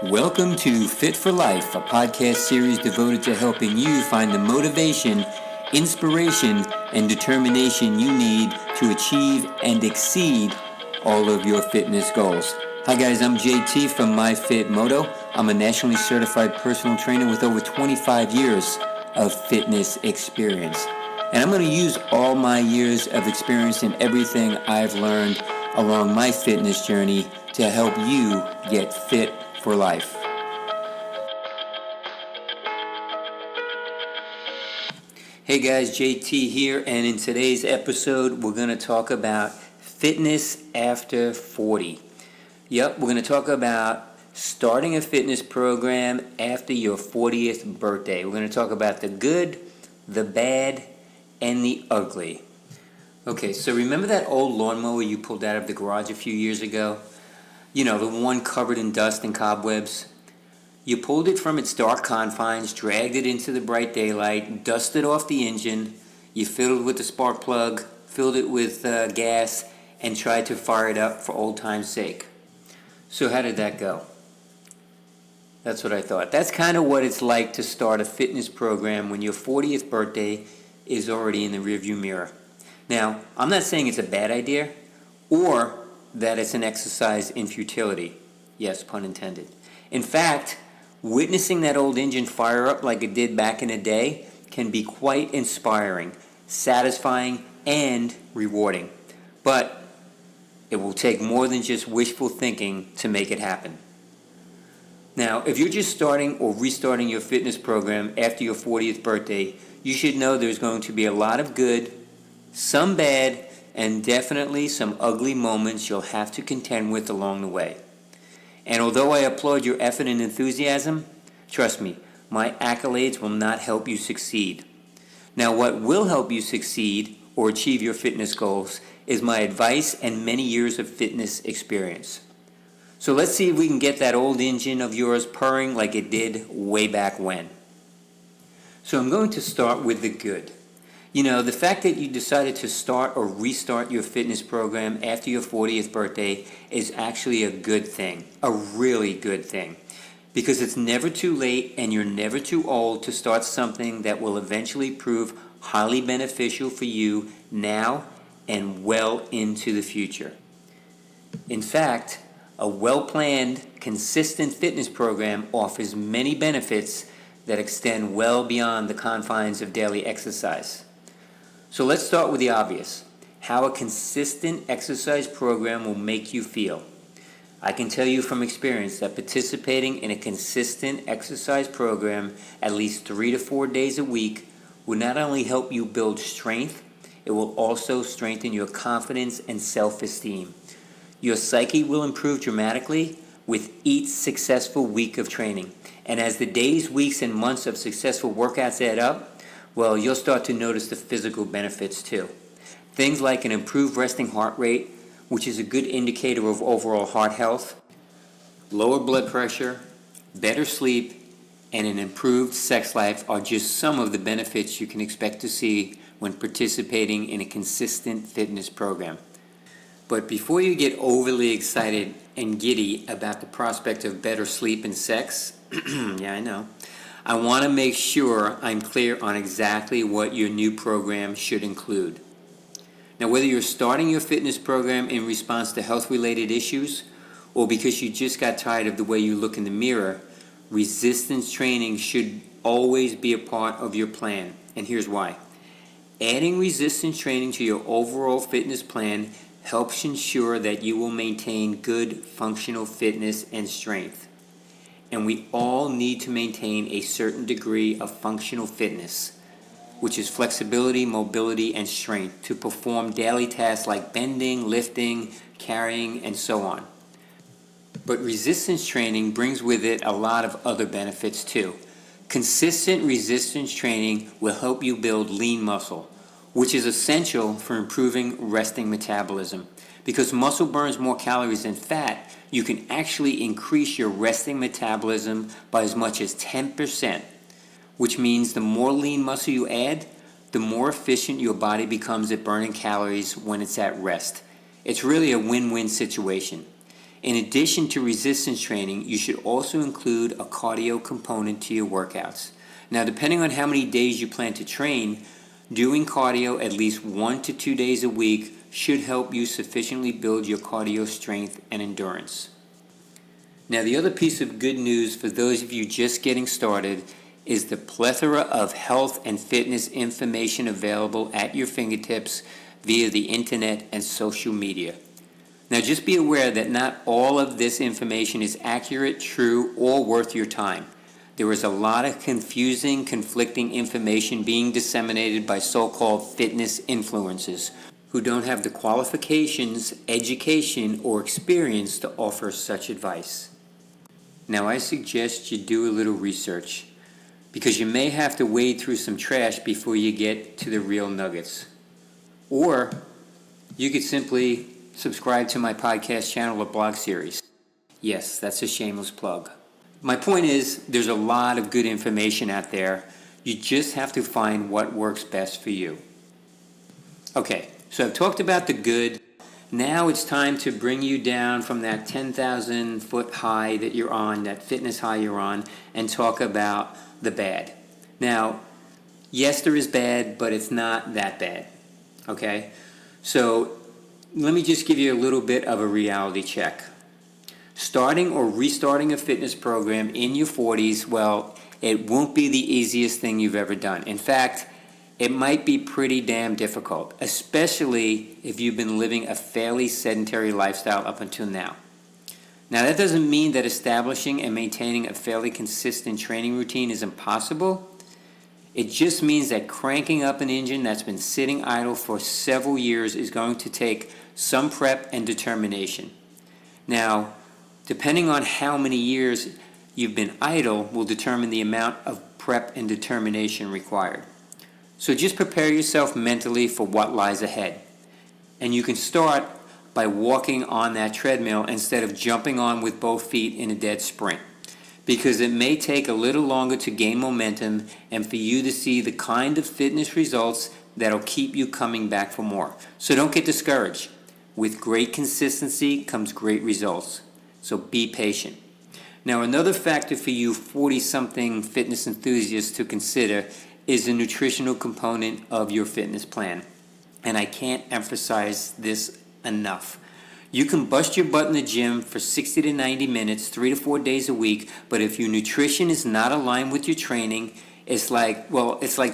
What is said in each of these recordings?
Welcome to Fit for Life, a podcast series devoted to helping you find the motivation, inspiration, and determination you need to achieve and exceed all of your fitness goals. Hi guys, I'm JT from MyFitMoto. I'm a nationally certified personal trainer with over 25 years of fitness experience. And I'm going to use all my years of experience and everything I've learned along my fitness journey to help you get fit for life. Hey guys, JT here, and in today's episode we're going to talk about fitness after 40. Yep, we're going to talk about starting a fitness program after your 40th birthday. We're going to talk about the good, the bad, and the ugly. Okay, so remember that old lawnmower you pulled out of the garage a few years ago? You know, the one covered in dust and cobwebs. You pulled it from its dark confines, dragged it into the bright daylight, dusted off the engine, you filled it with the spark plug, filled it with gas, and tried to fire it up for old time's sake. So how did that go? That's what I thought. That's kind of what it's like to start a fitness program when your 40th birthday is already in the rearview mirror. Now, I'm not saying it's a bad idea or that it's an exercise in futility. Yes, pun intended. In fact, witnessing that old engine fire up like it did back in the day can be quite inspiring, satisfying, and rewarding. But it will take more than just wishful thinking to make it happen. Now, if you're just starting or restarting your fitness program after your 40th birthday, you should know there's going to be a lot of good, some bad, and definitely some ugly moments you'll have to contend with along the way. And although I applaud your effort and enthusiasm, trust me, my accolades will not help you succeed. Now, what will help you succeed or achieve your fitness goals is my advice and many years of fitness experience. So let's see if we can get that old engine of yours purring like it did way back when. So I'm going to start with the good. You know, the fact that you decided to start or restart your fitness program after your 40th birthday is actually a good thing, a really good thing, because it's never too late and you're never too old to start something that will eventually prove highly beneficial for you now and well into the future. In fact, a well-planned, consistent fitness program offers many benefits that extend well beyond the confines of daily exercise. So let's start with the obvious, how a consistent exercise program will make you feel. I can tell you from experience that participating in a consistent exercise program at least 3 to 4 days a week will not only help you build strength, it will also strengthen your confidence and self-esteem. Your psyche will improve dramatically with each successful week of training. And as the days, weeks, and months of successful workouts add up, well, you'll start to notice the physical benefits too. Things like an improved resting heart rate, which is a good indicator of overall heart health, lower blood pressure, better sleep, and an improved sex life are just some of the benefits you can expect to see when participating in a consistent fitness program. But before you get overly excited and giddy about the prospect of better sleep and sex, yeah, I know, I want to make sure I'm clear on exactly what your new program should include. Now, whether you're starting your fitness program in response to health-related issues or because you just got tired of the way you look in the mirror, resistance training should always be a part of your plan. And here's why. Adding resistance training to your overall fitness plan helps ensure that you will maintain good functional fitness and strength. And we all need to maintain a certain degree of functional fitness, which is flexibility, mobility, and strength to perform daily tasks like bending, lifting, carrying, and so on. But resistance training brings with it a lot of other benefits too. Consistent resistance training will help you build lean muscle, which is essential for improving resting metabolism. Because muscle burns more calories than fat, you can actually increase your resting metabolism by as much as 10%, which means the more lean muscle you add, the more efficient your body becomes at burning calories when it's at rest. It's really a win-win situation. In addition to resistance training, you should also include a cardio component to your workouts. Now, depending on how many days you plan to train, doing cardio at least 1 to 2 days a week should help you sufficiently build your cardio strength and endurance. Now, the other piece of good news for those of you just getting started is the plethora of health and fitness information available at your fingertips via the internet and social media. Now, just be aware that not all of this information is accurate, true, or worth your time. There is a lot of confusing, conflicting information being disseminated by so-called fitness influencers who don't have the qualifications, education, or experience to offer such advice. Now, I suggest you do a little research because you may have to wade through some trash before you get to the real nuggets. Or you could simply subscribe to my podcast channel or blog series. Yes, that's a shameless plug. My point is, there's a lot of good information out there. You just have to find what works best for you. Okay, so I've talked about the good. Now it's time to bring you down from that 10,000 foot high that you're on, that fitness high you're on, and talk about the bad. Now, yes, there is bad, but it's not that bad. Okay? So let me just give you a little bit of a reality check. Starting or restarting a fitness program in your 40s, well, it won't be the easiest thing you've ever done. In fact, it might be pretty damn difficult, especially if you've been living a fairly sedentary lifestyle up until now. Now, that doesn't mean that establishing and maintaining a fairly consistent training routine is impossible. It just means that cranking up an engine that's been sitting idle for several years is going to take some prep and determination. Now, depending on how many years you've been idle will determine the amount of prep and determination required. So just prepare yourself mentally for what lies ahead. And you can start by walking on that treadmill instead of jumping on with both feet in a dead sprint, because it may take a little longer to gain momentum and for you to see the kind of fitness results that'll keep you coming back for more. So don't get discouraged. With great consistency comes great results. So be patient. Now, another factor for you 40-something fitness enthusiasts to consider is the nutritional component of your fitness plan. And I can't emphasize this enough. You can bust your butt in the gym for 60 to 90 minutes, 3 to 4 days a week, but if your nutrition is not aligned with your training, it's like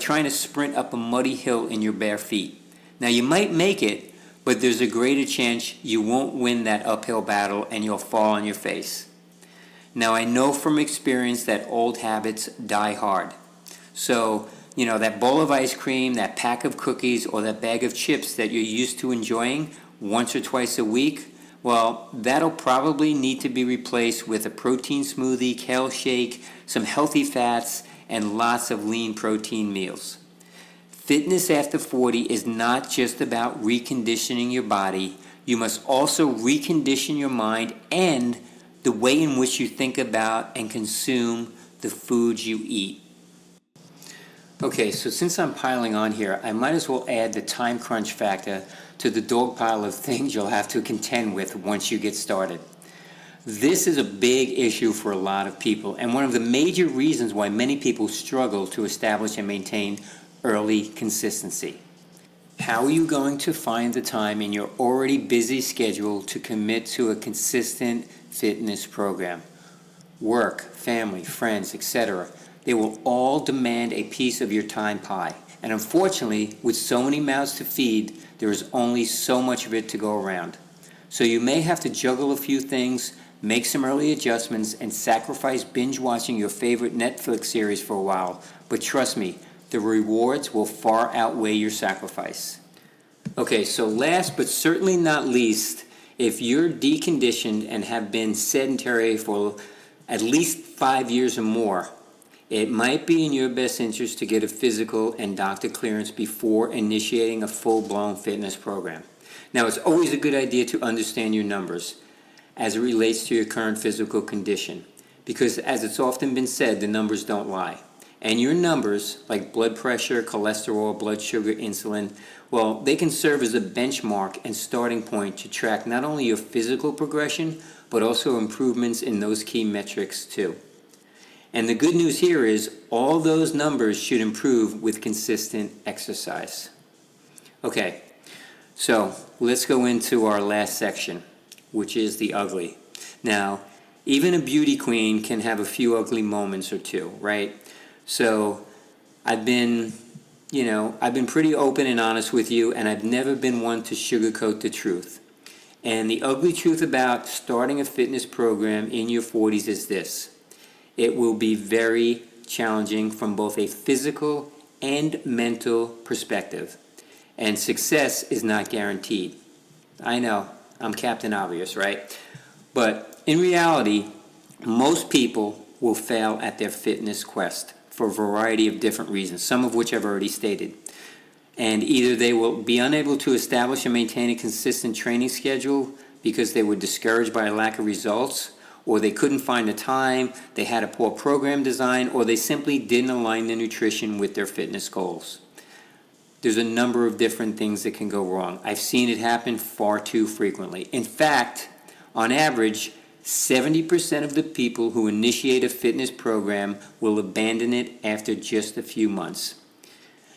trying to sprint up a muddy hill in your bare feet. Now, you might make it, but there's a greater chance you won't win that uphill battle and you'll fall on your face. Now, I know from experience that old habits die hard. So, that bowl of ice cream, that pack of cookies, or that bag of chips that you're used to enjoying once or twice a week, well, that'll probably need to be replaced with a protein smoothie, kale shake, some healthy fats, and lots of lean protein meals. Fitness after 40 is not just about reconditioning your body. You must also recondition your mind and the way in which you think about and consume the foods you eat. Okay, so since I'm piling on here, I might as well add the time crunch factor to the dog pile of things you'll have to contend with once you get started. This is a big issue for a lot of people, and one of the major reasons why many people struggle to establish and maintain early consistency. How are you going to find the time in your already busy schedule to commit to a consistent fitness program? Work, family, friends, etc. They will all demand a piece of your time pie. And unfortunately, with so many mouths to feed, there is only so much of it to go around. So you may have to juggle a few things, make some early adjustments, and sacrifice binge watching your favorite Netflix series for a while. But trust me, the rewards will far outweigh your sacrifice. Okay, so last but certainly not least, if you're deconditioned and have been sedentary for at least 5 years or more, it might be in your best interest to get a physical and doctor clearance before initiating a full-blown fitness program. Now, it's always a good idea to understand your numbers as it relates to your current physical condition, because as it's often been said, the numbers don't lie. And your numbers, like blood pressure, cholesterol, blood sugar, insulin, well, they can serve as a benchmark and starting point to track not only your physical progression, but also improvements in those key metrics too. And the good news here is all those numbers should improve with consistent exercise. Okay, so let's go into our last section, which is the ugly. Now, even a beauty queen can have a few ugly moments or two, right? So I've been pretty open and honest with you, and I've never been one to sugarcoat the truth. And the ugly truth about starting a fitness program in your 40s is this: it will be very challenging from both a physical and mental perspective, and success is not guaranteed. I know, I'm Captain Obvious, right? But in reality, most people will fail at their fitness quest for a variety of different reasons, some of which I've already stated. And either they will be unable to establish and maintain a consistent training schedule because they were discouraged by a lack of results, or they couldn't find the time, they had a poor program design, or they simply didn't align their nutrition with their fitness goals. There's a number of different things that can go wrong. I've seen it happen far too frequently. In fact, on average, 70% of the people who initiate a fitness program will abandon it after just a few months.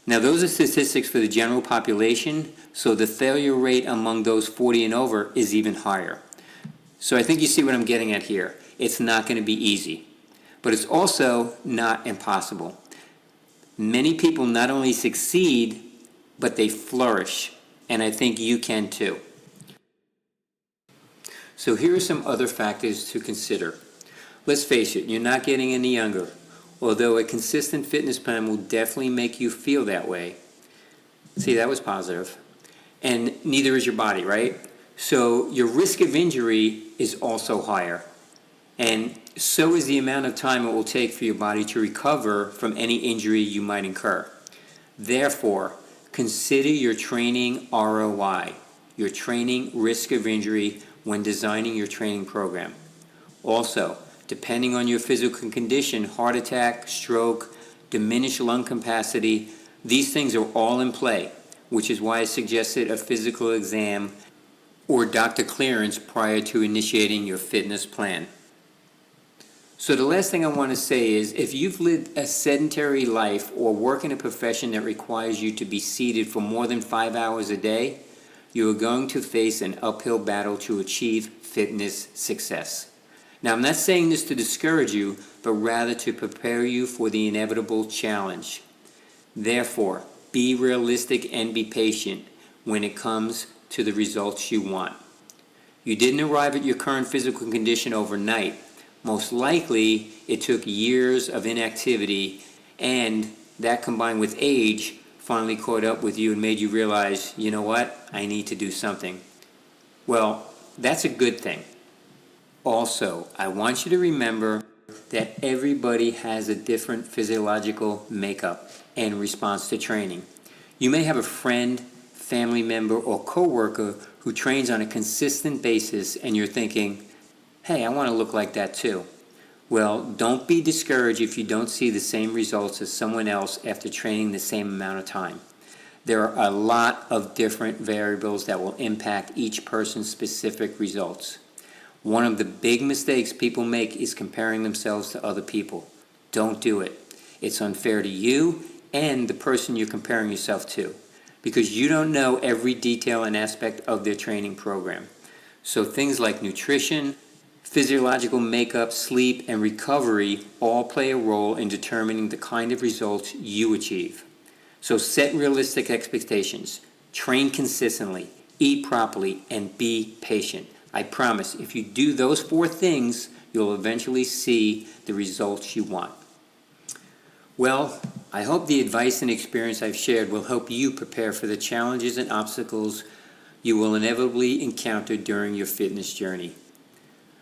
Now, those are statistics for the general population, so the failure rate among those 40 and over is even higher. So I think you see what I'm getting at here. It's not going to be easy, but it's also not impossible. Many people not only succeed, but they flourish, and I think you can too. So here are some other factors to consider. Let's face it, you're not getting any younger, although a consistent fitness plan will definitely make you feel that way. See, that was positive. And neither is your body, right? So your risk of injury is also higher. And so is the amount of time it will take for your body to recover from any injury you might incur. Therefore, consider your training ROI, your training risk of injury, when designing your training program. Also, depending on your physical condition, heart attack, stroke, diminished lung capacity, these things are all in play, which is why I suggested a physical exam or doctor clearance prior to initiating your fitness plan. So the last thing I want to say is, if you've lived a sedentary life or work in a profession that requires you to be seated for more than 5 hours a day, you are going to face an uphill battle to achieve fitness success. Now, I'm not saying this to discourage you, but rather to prepare you for the inevitable challenge. Therefore, be realistic and be patient when it comes to the results you want. You didn't arrive at your current physical condition overnight. Most likely, it took years of inactivity, and that combined with age finally caught up with you and made you realize, you know what, I need to do something. Well, that's a good thing. Also, I want you to remember that everybody has a different physiological makeup and response to training. You may have a friend, family member, or coworker who trains on a consistent basis, and you're thinking, hey, I want to look like that too. Well, don't be discouraged if you don't see the same results as someone else after training the same amount of time. There are a lot of different variables that will impact each person's specific results. One of the big mistakes people make is comparing themselves to other people. Don't do it. It's unfair to you and the person you're comparing yourself to, because you don't know every detail and aspect of their training program. So things like nutrition, physiological makeup, sleep, and recovery all play a role in determining the kind of results you achieve. So set realistic expectations, train consistently, eat properly, and be patient. I promise, if you do those 4 things, you'll eventually see the results you want. Well, I hope the advice and experience I've shared will help you prepare for the challenges and obstacles you will inevitably encounter during your fitness journey.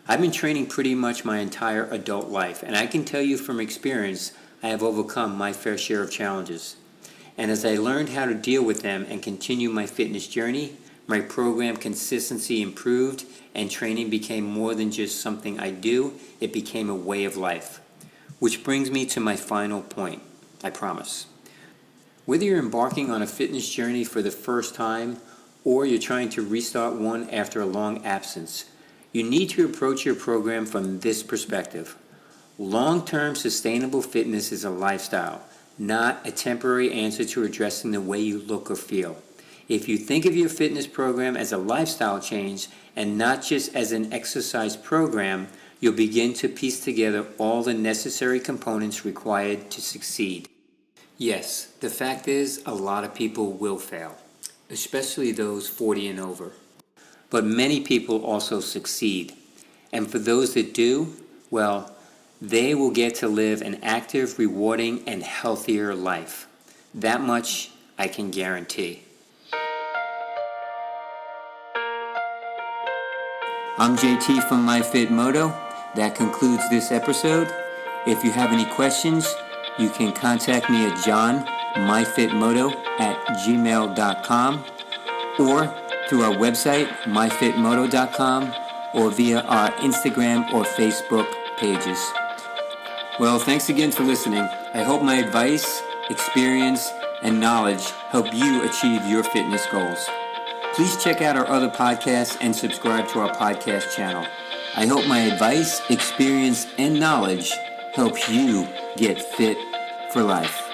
I've been training pretty much my entire adult life, and I can tell you from experience, I have overcome my fair share of challenges. And as I learned how to deal with them and continue my fitness journey, my program consistency improved, and training became more than just something I do, it became a way of life. Which brings me to my final point, I promise. Whether you're embarking on a fitness journey for the first time, or you're trying to restart one after a long absence, You need to approach your program from this perspective. Long-term sustainable fitness is a lifestyle, not a temporary answer to addressing the way you look or feel. If you think of your fitness program as a lifestyle change and not just as an exercise program, you'll begin to piece together all the necessary components required to succeed. Yes, the fact is a lot of people will fail, especially those 40 and over. But many people also succeed. And for those that do, well, they will get to live an active, rewarding, and healthier life. That much I can guarantee. I'm JT from MyFitMoto. That concludes this episode. If you have any questions, you can contact me at johnmyfitmoto@gmail.com or through our website, myfitmoto.com, or via our Instagram or Facebook pages. Well, thanks again for listening. I hope my advice, experience, and knowledge help you achieve your fitness goals. Please check out our other podcasts and subscribe to our podcast channel. I hope my advice, experience, and knowledge helps you get fit for life.